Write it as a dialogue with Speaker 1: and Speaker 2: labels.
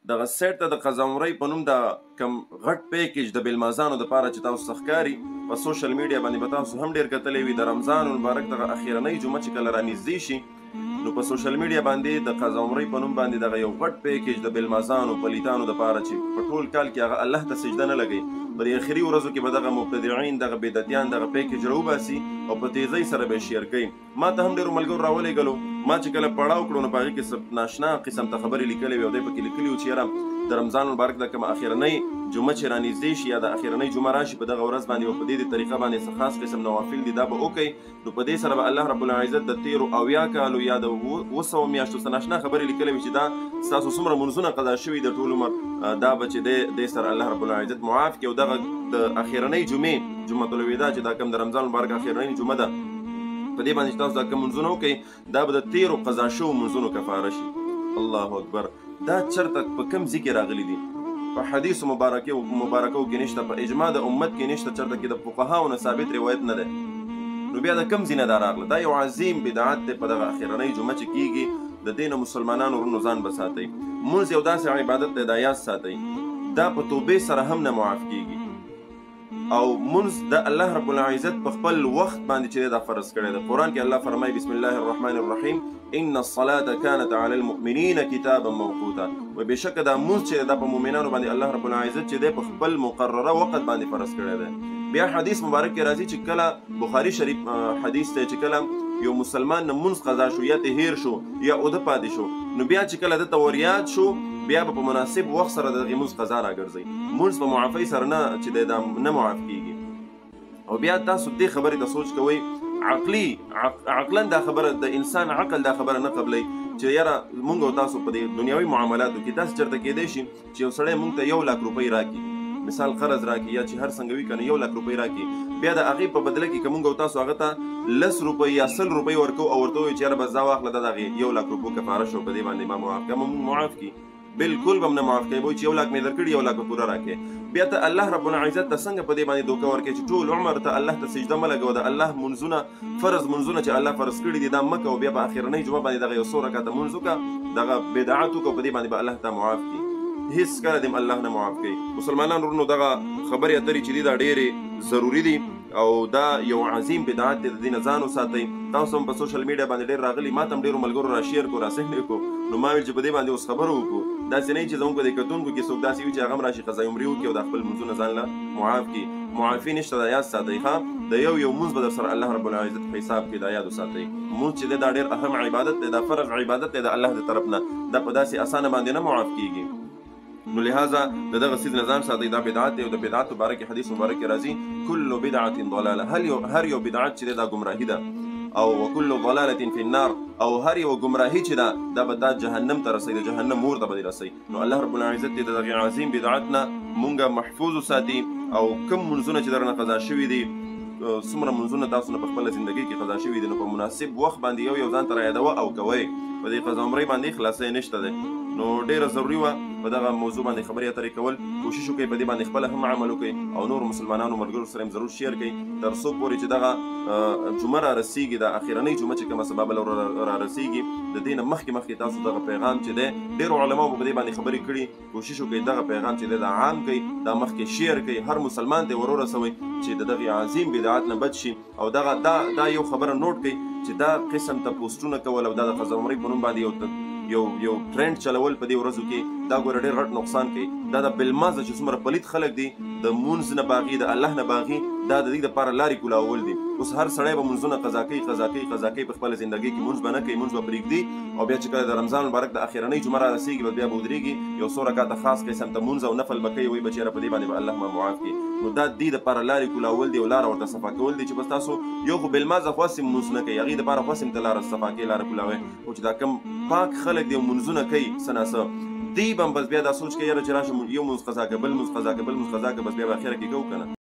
Speaker 1: دغه سیټ ته د قضا عمرۍ په نوم د کم غټ پیکیج د بیلمازانو دپاره چې تاسو ته ښکاري په سوشل میډیا باندې به تاسو هم ډېر کتلی وي. د رمضان المبارک دغه اخیرنۍ جمعه چې کله رانږدې شي نو په سوشل میډیا باندې د قضا عمرۍ په نوم باندې دغه یو غټ پیکیج د بیلمازانو پلیتانو دپاره چې په ټول کال کې هغه الله ته سجده نه لګوي، په دې اخري ورځو کې به دغه مبتدعین دغه بدعتیان دغه پیکیج راوباسي او په تیزۍ سره به یې شیر کوي. ما ته هم ډېرو ملګرو راولېږلو، ما چې کله پړاو کړو نو په هغې کې ناشنا قسم ته خبرې لیکلې وې او دی پکې لیکلي وو چې یاره د رمضان المبارک د کومه اخرنۍ جمعه چې رانږدې شي یا د اخرنۍ جمعه راشي په دغه ورځ باندې به په دې طریقه باندې څه خاص قسم نوافل دي دا به وکئ، نو په دې سره به الله رب العزت د تیرو 80 کالو یا د 200 میاشتو څه ناشنا خبرې لیکلې وي چې دا ستاسو څومره منځونه قضا شوي د ټول عمر دا به چې دی دې سره الله رب العزت معاف کړي او دغه د اخرنۍ جمعې جمعة الوداع چې دا کوم د رمضان المبارک اخرنۍ جمعه ده په دې باندې چې تاسو دا کوم منځونه وکئ دا به د تیرو قضا شوو منځونو کفاره شي. الله اکبر. دا چرته په کوم ځای کې راغلي دي؟ په حدیثو مبارکو کې نشته، په اجماع د امت کې نشته، چرته کې د فقهاو نه ثابت روایت نه دی. نو بیا د کوم ځای نه دا راغله؟ دا یو عظیم بدعت دی په دغه اخرنۍ جمعه چې کیږي. د دې نه مسلمانانو ورونو ځان بساتئ. مونځ یو داسې عبادت دی دا یاد ساتئ دا په توبې سره هم نه معاف کیږي او مونځ د الله رب العزت په خپل وخت باندې چې دا فرض کړی دی. قرآن کې الله فرمایي بسم الله الرحمن الرحیم ان الصلاة كانت على المؤمنین کتابا موقوتا، و بېشکه دا مونځ چې دا په مؤمنانو باندې الله رب العزت چې دی په خپل مقرره وخت باندې فرض کړی دی. بیا حدیث مبارک کې راځي چې کله بخاري شریف حدیث دی چې کله یو مسلمان نه مونځ قضا شو یا ته هیر شو یا اوده پاتې شو نو بیا چې کله دته وریاد شو بیا به په مناسب وخت سره د هغې مونځ قضا راګرځئ. مونځ په معافۍ سره نه چې دی دا نه معاف کیږي. او بیا تاسو دې خبرې ته سوچ کوئ عقلا دا خبره د انسان عقل دا خبره نه قبلوي چې یاره مونږ او تاسو په دې دنیوي معاملاتو کې داسې چېرته کیدی شي چې یو سړی مونږ ته 1 لک روپۍ راکړي، مثال قرض راکړي یا چې هر څنګه وي که نه 1 لک روپۍ راکړي، بیا د هغې په بدله کې که مونږ او تاسو هغه ته 10 روپۍ یا 100 روپۍ ورکوو او ورته ووایو چې یاره بس دا واخله دا د هغې 1 لک روپو کفاره شو په دې باندې ما معاف کړه، مونږ معاف کړي بالکل به هم نه معاف کوي. وایي چې 1 لک مې درکړي 1 لک به پوره راکړې. بیا ته الله رب العزت ته څنګه په دې باندې دوکه ورکړې چې ټول عمر ته الله ته سجده مه لګوه، د الله منځونه فرض منځونه چې الله فرض کړي دي دا مه کوه، بیا په اخرنۍ جمعه باندې دغه یو څو رکعته منځ وکړه دغه بدعت وکړه په دې باندې به الله ته معاف کړي. هیڅ کله دې الله نه معاف کوي. مسلمانانو ورونو دغه خبرې اترې چې دي دا ډېرې ضروري دي او دا یو عظیم بدعت دی، د دې نه ځان وساتئ. تاسو هم په سوشل میډیا باندې ډېر راغلي، ما ته هم ډېرو ملګرو را شیر کړو را سینډ یې کړو، نو ما ویل چې په دې باندې اوس خبرې وکړو. داسې نه وي چې زموږ په دې کتونکو کې څوک داسې وي چې هغه هم راشي قضا عمرې وکړي او د خپل منځونه ځان له معاف کړي. معافي نشته، دا یاد ساتئ. ښه د یو مونځ به در سره الله رب العزت په حساب کې دا یاد وساتئ. مونځ چې دی دا ډېر اهم عبادت دی، دا فرض عبادت دی د الله د طرف نه، دا په داسې اسانه باندې نه معاف کیږي. نو لہذا د دغه څیز نه ځان ساتئ، دا بدعت دی او د بدعت مبارک حدیث مبارک کې راځي کل بدعة ضلاله، هر یو بدعت چې دی دا ګمراهي ده او وکل ضلالة فی النار، او هر یو ګمراهي چې ده دا به تا جهنم ته رسوي، د جهنم اور ته به دې رسوي. نو الله رب العزت دې د دغې عظیم بدعت نه مونږ محفوظ وساتي او کوم منځونه چې درنه قضا شوي دي څومره منځونه تاسو نه په خپله زندګۍ کې قضا شوي دي نو په مناسب وخت باندې یو ځان ته رایادوه او کوئ. په دې قضا عمرۍ باندې خلاصۍ نشته دی. نو ډېره ضروري وه په دغه موضوع باندې خبرې اترې کول. کوشش وکړئ په دې باندې خپله هم عمل وکړئ او نور مسلمانانو ملګرو سره هم ضرور شیر کړئ تر څو پورې چې دغه جمعه را رسیږي، د اخرنۍ جمعه چې کومه سبا بله را رسیږي د دې نه مخکې تاسو دغه پیغام چې دی ډېرو علماو په دې باندې خبرې کړي، کوشش وکړئ دغه پیغام چې دی دا عام کړئ، دا مخکې شیر کړئ، هر مسلمان ته ورسوئ چې د دغې عظیم بدعت نه بچ شي. او دا یو خبره نوټ کړئ چې دا قسم ته پوسټونه کول او دا د قضا عمرۍ په نوم باندې یو ټرینډ چلول په دې ورځو کې دا ګوره ډېر غټ نقصان کوي. دا د بالمازه چې څومره پلیت خلک دي د مونځ نه باغي د الله نه باغي دا د دې دپاره لارې کولاول دي. اوس هر سړی به منځونه قضا کوي په خپله زندګۍ کې مونځ به نه کوي، مونځ به پرېږدي او بیا چې کله د رمضان مبارک د اخرنۍ جمعه را رسېږي بیا به ودرېږي یو څو رکعته خاص قسم ته مونځ او نفل به کوي، وایي به چېرې په دې باندې به الله ما معاف کړي. نو دا دې دپاره لارې کولول دي او لاره ورته صفا کول دي چې بس تاسو یو خو بالمازه خو هسې مونځ نه کوئ، هغې دپاره خو هسې ته لاره صفا کوئ لاره کولوئ، خو چې دا کم پاک خلک دی مونځونه کوي څه ناڅه دی به هم بس بیا دا سوچ کوي یاره چې راشه یو مونځ قضا که بل مونځ قضا که بس بیا به اخره کې کوو که نه.